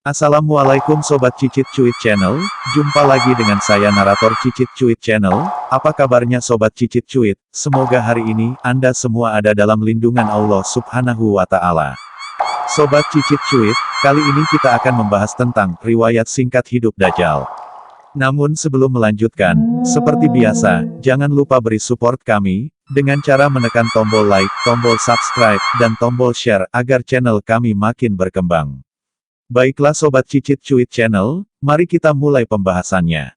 Assalamualaikum Sobat Cicit Cuit Channel, jumpa lagi dengan saya narator Cicit Cuit Channel. Apa kabarnya Sobat Cicit Cuit? Semoga hari ini, Anda semua ada dalam lindungan Allah Subhanahu wa Ta'ala. Sobat Cicit Cuit, kali ini kita akan membahas tentang riwayat singkat hidup Dajjal. Namun sebelum melanjutkan, seperti biasa, jangan lupa beri support kami, dengan cara menekan tombol like, tombol subscribe, dan tombol share, agar channel kami makin berkembang. Baiklah Sobat Cicit Cuit Channel, mari kita mulai pembahasannya.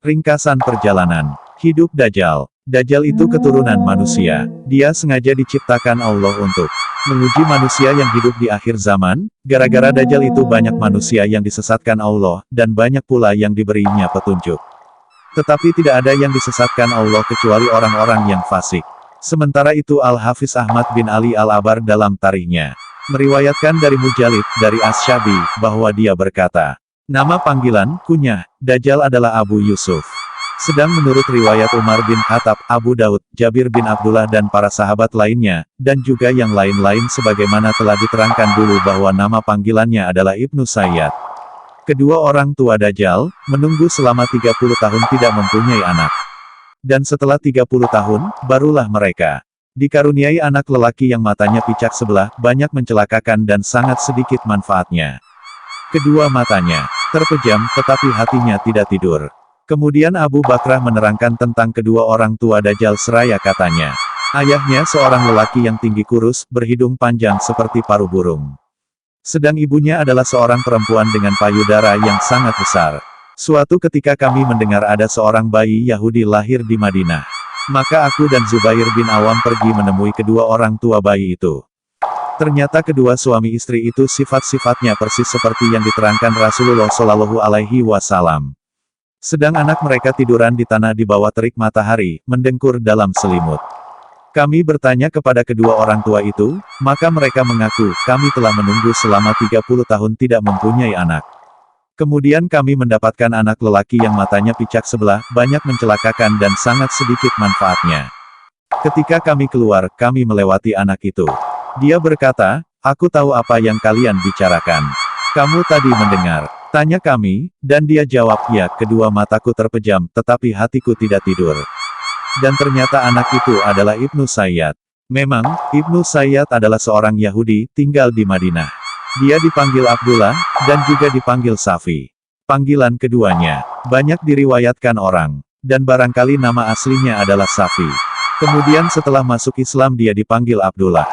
Ringkasan perjalanan hidup Dajjal. Dajjal itu keturunan manusia. Dia sengaja diciptakan Allah untuk menguji manusia yang hidup di akhir zaman. Gara-gara Dajjal itu banyak manusia yang disesatkan Allah, dan banyak pula yang diberinya petunjuk. Tetapi tidak ada yang disesatkan Allah kecuali orang-orang yang fasik. Sementara itu Al-Hafiz Ahmad bin Ali Al-Abar dalam tarikhnya meriwayatkan dari Mujalid, dari As-Syabi, bahwa dia berkata, nama panggilan, kunyah, Dajjal adalah Abu Yusuf. Sedang menurut riwayat Umar bin Khattab, Abu Daud, Jabir bin Abdullah dan para sahabat lainnya, dan juga yang lain-lain sebagaimana telah diterangkan dulu bahwa nama panggilannya adalah Ibnu Sayyad. Kedua orang tua Dajjal, menunggu selama 30 tahun tidak mempunyai anak. Dan setelah 30 tahun, barulah mereka dikaruniai anak lelaki yang matanya picak sebelah, banyak mencelakakan dan sangat sedikit manfaatnya. Kedua matanya terpejam, tetapi hatinya tidak tidur. Kemudian Abu Bakrah menerangkan tentang kedua orang tua Dajjal seraya katanya, ayahnya seorang lelaki yang tinggi kurus, berhidung panjang seperti paruh burung. Sedang ibunya adalah seorang perempuan dengan payudara yang sangat besar. Suatu ketika kami mendengar ada seorang bayi Yahudi lahir di Madinah. Maka aku dan Zubair bin Awam pergi menemui kedua orang tua bayi itu. Ternyata kedua suami istri itu sifat-sifatnya persis seperti yang diterangkan Rasulullah Shallallahu Alaihi Wasallam. Sedang anak mereka tiduran di tanah di bawah terik matahari, mendengkur dalam selimut. Kami bertanya kepada kedua orang tua itu, maka mereka mengaku, kami telah menunggu selama 30 tahun tidak mempunyai anak. Kemudian kami mendapatkan anak lelaki yang matanya picak sebelah, banyak mencelakakan dan sangat sedikit manfaatnya. Ketika kami keluar, kami melewati anak itu. Dia berkata, aku tahu apa yang kalian bicarakan. Kamu tadi mendengar? Tanya kami, dan dia jawab, ya, kedua mataku terpejam, tetapi hatiku tidak tidur. Dan ternyata anak itu adalah Ibnu Sayyad. Memang, Ibnu Sayyad adalah seorang Yahudi, tinggal di Madinah. Dia dipanggil Abdullah, dan juga dipanggil Safi. Panggilan keduanya banyak diriwayatkan orang, dan barangkali nama aslinya adalah Safi. Kemudian setelah masuk Islam dia dipanggil Abdullah.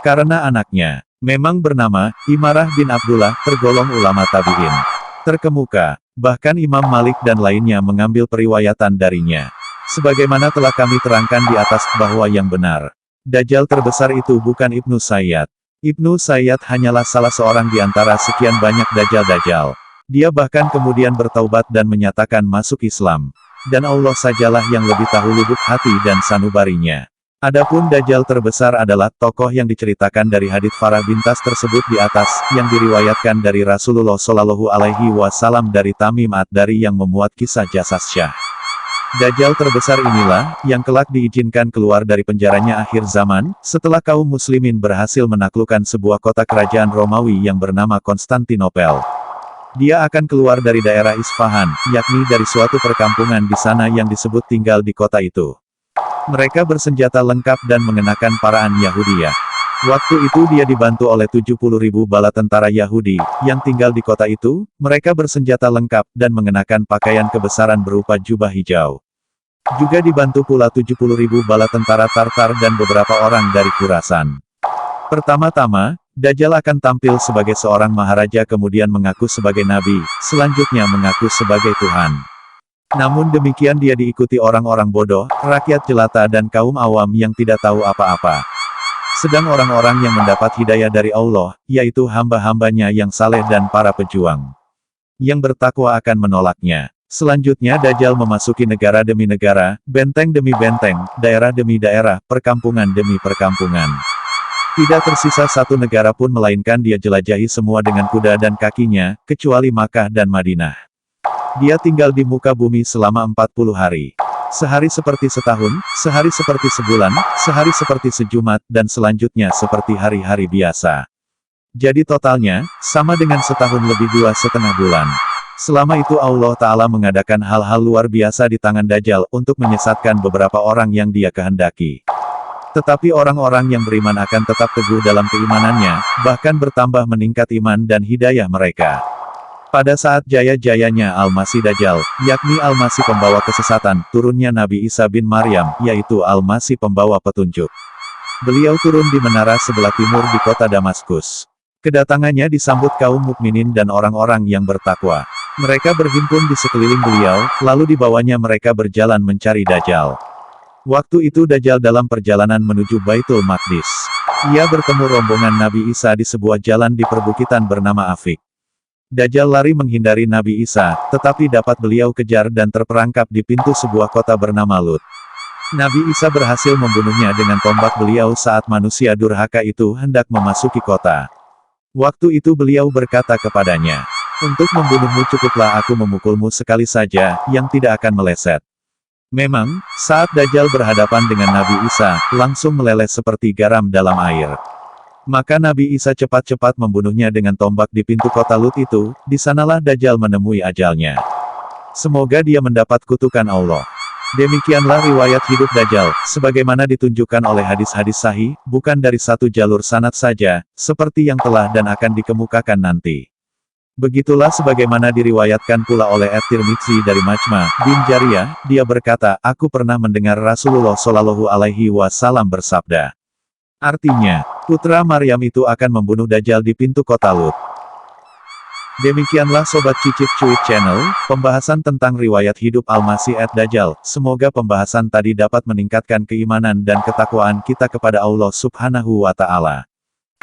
Karena anaknya memang bernama Imarah bin Abdullah, tergolong ulama tabi'in terkemuka. Bahkan Imam Malik dan lainnya mengambil periwayatan darinya. Sebagaimana telah kami terangkan di atas, bahwa yang benar, Dajjal terbesar itu bukan Ibnu Sayyad. Ibnu Sayyad hanyalah salah seorang di antara sekian banyak Dajjal-Dajjal. Dia bahkan kemudian bertaubat dan menyatakan masuk Islam. Dan Allah sajalah yang lebih tahu lubuk hati dan sanubarinya. Adapun Dajjal terbesar adalah tokoh yang diceritakan dari hadits Farah bintas tersebut di atas, yang diriwayatkan dari Rasulullah Shallallahu Alaihi Wasallam dari Tamim ad-Dari yang memuat kisah Jasasyah. Dajjal terbesar inilah, yang kelak diizinkan keluar dari penjaranya akhir zaman, setelah kaum muslimin berhasil menaklukkan sebuah kota kerajaan Romawi yang bernama Konstantinopel. Dia akan keluar dari daerah Isfahan, yakni dari suatu perkampungan di sana yang disebut tinggal di kota itu. Mereka bersenjata lengkap dan mengenakan paraan Yahudiyah. Waktu itu dia dibantu oleh 70.000 bala tentara Yahudi, yang tinggal di kota itu. Mereka bersenjata lengkap, dan mengenakan pakaian kebesaran berupa jubah hijau. Juga dibantu pula 70.000 bala tentara Tartar dan beberapa orang dari Khurasan. Pertama-tama, Dajjal akan tampil sebagai seorang maharaja kemudian mengaku sebagai nabi, selanjutnya mengaku sebagai Tuhan. Namun demikian dia diikuti orang-orang bodoh, rakyat jelata dan kaum awam yang tidak tahu apa-apa. Sedang orang-orang yang mendapat hidayah dari Allah, yaitu hamba-hambanya yang saleh dan para pejuang yang bertakwa akan menolaknya. Selanjutnya Dajjal memasuki negara demi negara, benteng demi benteng, daerah demi daerah, perkampungan demi perkampungan. Tidak tersisa satu negara pun melainkan dia jelajahi semua dengan kuda dan kakinya, kecuali Makkah dan Madinah. Dia tinggal di muka bumi selama 40 hari. Sehari seperti setahun, sehari seperti sebulan, sehari seperti sejumat, dan selanjutnya seperti hari-hari biasa. Jadi totalnya, sama dengan setahun lebih 2,5 bulan. Selama itu Allah Ta'ala mengadakan hal-hal luar biasa di tangan Dajjal untuk menyesatkan beberapa orang yang dia kehendaki. Tetapi orang-orang yang beriman akan tetap teguh dalam keimanannya, bahkan bertambah meningkat iman dan hidayah mereka. Pada saat jaya-jayanya Al-Masih Dajjal, yakni Al-Masih pembawa kesesatan, turunnya Nabi Isa bin Maryam, yaitu Al-Masih pembawa petunjuk. Beliau turun di menara sebelah timur di kota Damaskus. Kedatangannya disambut kaum mukminin dan orang-orang yang bertakwa. Mereka berhimpun di sekeliling beliau, lalu dibawanya mereka berjalan mencari Dajjal. Waktu itu Dajjal dalam perjalanan menuju Baitul Maqdis. Ia bertemu rombongan Nabi Isa di sebuah jalan di perbukitan bernama Afik. Dajjal lari menghindari Nabi Isa, tetapi dapat beliau kejar dan terperangkap di pintu sebuah kota bernama Lut. Nabi Isa berhasil membunuhnya dengan tombak beliau saat manusia durhaka itu hendak memasuki kota. Waktu itu beliau berkata kepadanya, "Untuk membunuhmu cukuplah aku memukulmu sekali saja, yang tidak akan meleset." Memang, saat Dajjal berhadapan dengan Nabi Isa, langsung meleleh seperti garam dalam air. Maka Nabi Isa cepat-cepat membunuhnya dengan tombak di pintu kota Lut itu, di sanalah Dajjal menemui ajalnya. Semoga dia mendapat kutukan Allah. Demikianlah riwayat hidup Dajjal, sebagaimana ditunjukkan oleh hadis-hadis sahih, bukan dari satu jalur sanad saja, seperti yang telah dan akan dikemukakan nanti. Begitulah sebagaimana diriwayatkan pula oleh At-Tirmidzi dari Majma' bin Jariyah, dia berkata, "Aku pernah mendengar Rasulullah Shallallahu Alaihi Wasallam bersabda." Artinya, putra Maryam itu akan membunuh Dajjal di pintu kota Lut. Demikianlah Sobat Cicit Cuit Channel, pembahasan tentang riwayat hidup Al-Masih ad-Dajjal. Semoga pembahasan tadi dapat meningkatkan keimanan dan ketakwaan kita kepada Allah Subhanahu wa Ta'ala.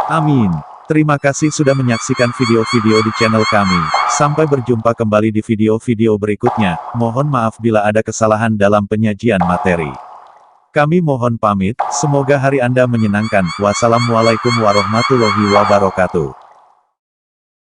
Amin. Terima kasih sudah menyaksikan video-video di channel kami. Sampai berjumpa kembali di video-video berikutnya. Mohon maaf bila ada kesalahan dalam penyajian materi. Kami mohon pamit, semoga hari Anda menyenangkan. Wassalamualaikum warahmatullahi wabarakatuh.